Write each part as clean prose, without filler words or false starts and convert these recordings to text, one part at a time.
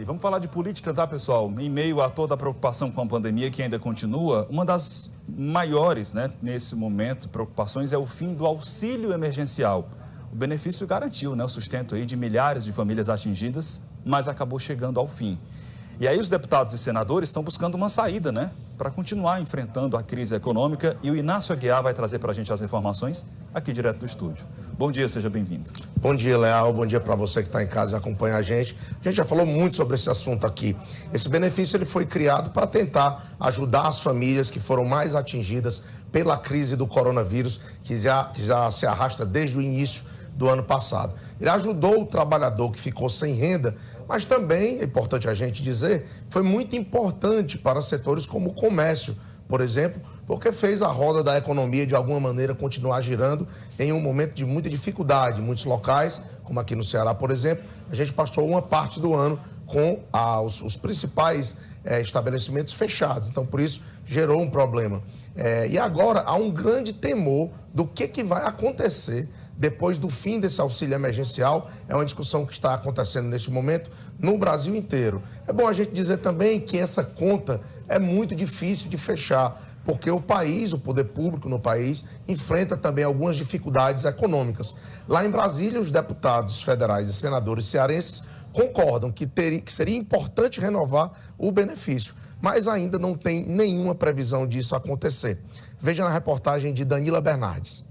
Vamos falar de política, tá, pessoal? Em meio a toda a preocupação com a pandemia que ainda continua, uma das maiores, nesse momento, preocupações é o fim do auxílio emergencial. O benefício garantiu, o sustento aí de milhares de famílias atingidas, mas acabou chegando ao fim. E aí os deputados e senadores estão buscando uma saída, para continuar enfrentando a crise econômica. E o Inácio Aguiar vai trazer para a gente as informações aqui direto do estúdio. Bom dia, seja bem-vindo. Bom dia, Leal. Bom dia para você que está em casa e acompanha a gente. A gente já falou muito sobre esse assunto aqui. Esse benefício ele foi criado para tentar ajudar as famílias que foram mais atingidas pela crise do coronavírus, que já se arrasta desde o início do ano passado. Ele ajudou o trabalhador que ficou sem renda, mas também, é importante a gente dizer, foi muito importante para setores como o comércio, por exemplo, porque fez a roda da economia de alguma maneira continuar girando em um momento de muita dificuldade. Em muitos locais, como aqui no Ceará, por exemplo, a gente passou uma parte do ano com os principais estabelecimentos fechados. Então, por isso, gerou um problema. E agora há um grande temor do que vai acontecer depois do fim desse auxílio emergencial. É uma discussão que está acontecendo neste momento no Brasil inteiro. É bom a gente dizer também que essa conta é muito difícil de fechar, porque o país, o poder público no país, enfrenta também algumas dificuldades econômicas. Lá em Brasília, os deputados federais e senadores cearenses concordam que seria importante renovar o benefício, mas ainda não tem nenhuma previsão disso acontecer. Veja na reportagem de Danila Bernardes.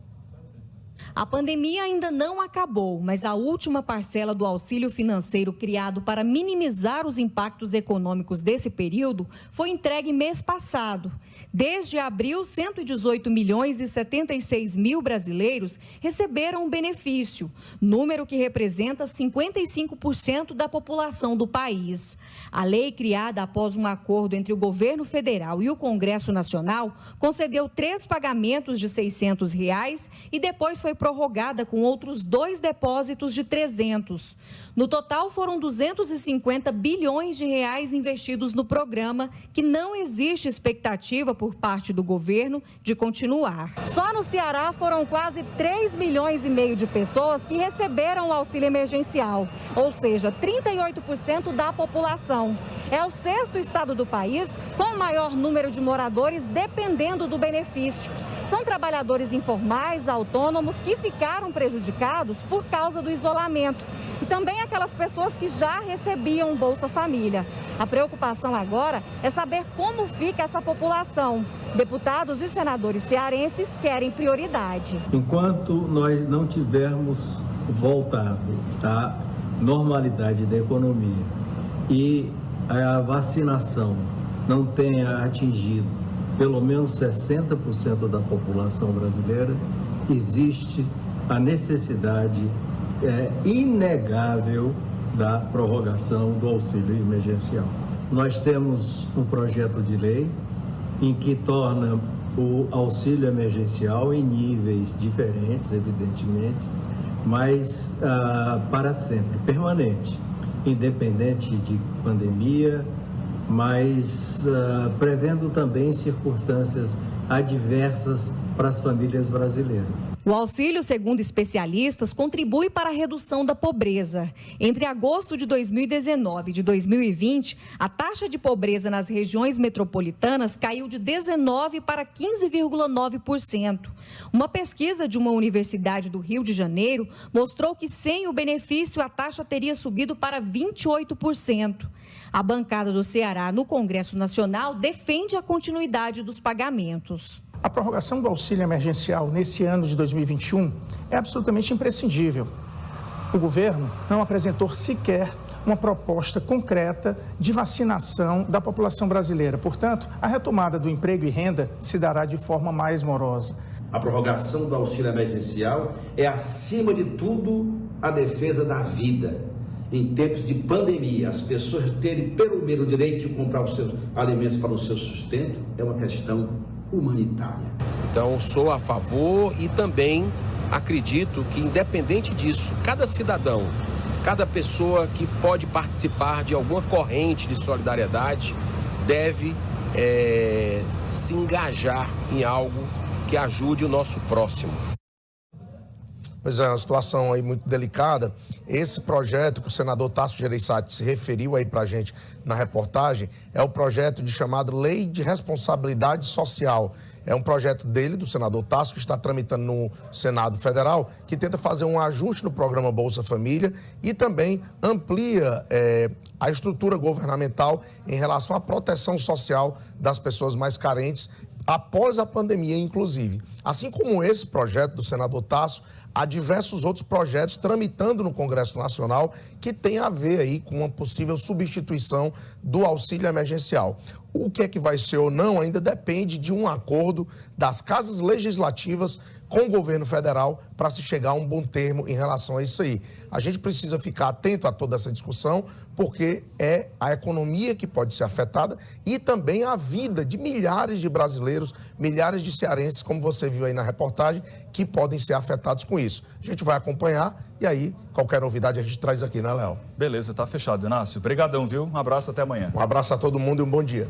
A pandemia ainda não acabou, mas a última parcela do auxílio financeiro criado para minimizar os impactos econômicos desse período foi entregue mês passado. Desde abril, 118 milhões e 76 mil brasileiros receberam o benefício, número que representa 55% da população do país. A lei, criada após um acordo entre o governo federal e o Congresso Nacional, concedeu 3 pagamentos de R$ 600 e depois foi prorrogada com outros 2 depósitos de 300. No total, foram 250 bilhões de reais investidos no programa, que não existe expectativa por parte do governo de continuar. Só no Ceará foram quase 3 milhões e meio de pessoas que receberam o auxílio emergencial, ou seja, 38% da população. É o 6º estado do país com o maior número de moradores dependendo do benefício. São trabalhadores informais, autônomos, que ficaram prejudicados por causa do isolamento. E também aquelas pessoas que já recebiam Bolsa Família. A preocupação agora é saber como fica essa população. Deputados e senadores cearenses querem prioridade. Enquanto nós não tivermos voltado à normalidade da economia e a vacinação não tenha atingido pelo menos 60% da população brasileira, existe a necessidade inegável da prorrogação do auxílio emergencial. Nós temos um projeto de lei em que torna o auxílio emergencial em níveis diferentes, evidentemente, mas para sempre, permanente, independente de pandemia, mas prevendo também circunstâncias adversas para as famílias brasileiras. O auxílio, segundo especialistas, contribui para a redução da pobreza. Entre agosto de 2019 e de 2020, a taxa de pobreza nas regiões metropolitanas caiu de 19% para 15,9%. Uma pesquisa de uma universidade do Rio de Janeiro mostrou que sem o benefício a taxa teria subido para 28%. A bancada do Ceará no Congresso Nacional defende a continuidade dos pagamentos. A prorrogação do auxílio emergencial nesse ano de 2021 é absolutamente imprescindível. O governo não apresentou sequer uma proposta concreta de vacinação da população brasileira. Portanto, a retomada do emprego e renda se dará de forma mais morosa. A prorrogação do auxílio emergencial é, acima de tudo, a defesa da vida. Em tempos de pandemia, as pessoas terem pelo menos o direito de comprar os seus alimentos para o seu sustento é uma questão humanitária. Então, sou a favor e também acredito que, independente disso, cada cidadão, cada pessoa que pode participar de alguma corrente de solidariedade deve se engajar em algo que ajude o nosso próximo. Pois é, uma situação aí muito delicada. Esse projeto que o senador Tasso Gereissati se referiu aí para a gente na reportagem é o projeto chamado Lei de Responsabilidade Social. É um projeto dele, do senador Tasso, que está tramitando no Senado Federal, que tenta fazer um ajuste no programa Bolsa Família e também amplia a estrutura governamental em relação à proteção social das pessoas mais carentes após a pandemia, inclusive. Assim como esse projeto do senador Tasso, há diversos outros projetos tramitando no Congresso Nacional que tem a ver aí com uma possível substituição do auxílio emergencial. O que é que vai ser ou não ainda depende de um acordo das casas legislativas com o governo federal para se chegar a um bom termo em relação a isso aí. A gente precisa ficar atento a toda essa discussão, porque é a economia que pode ser afetada e também a vida de milhares de brasileiros, milhares de cearenses, como você viu aí na reportagem, que podem ser afetados com isso. A gente vai acompanhar e aí, qualquer novidade a gente traz aqui, né, Léo? Beleza, tá fechado, Inácio. Obrigadão, viu? Um abraço, até amanhã. Um abraço a todo mundo e um bom dia.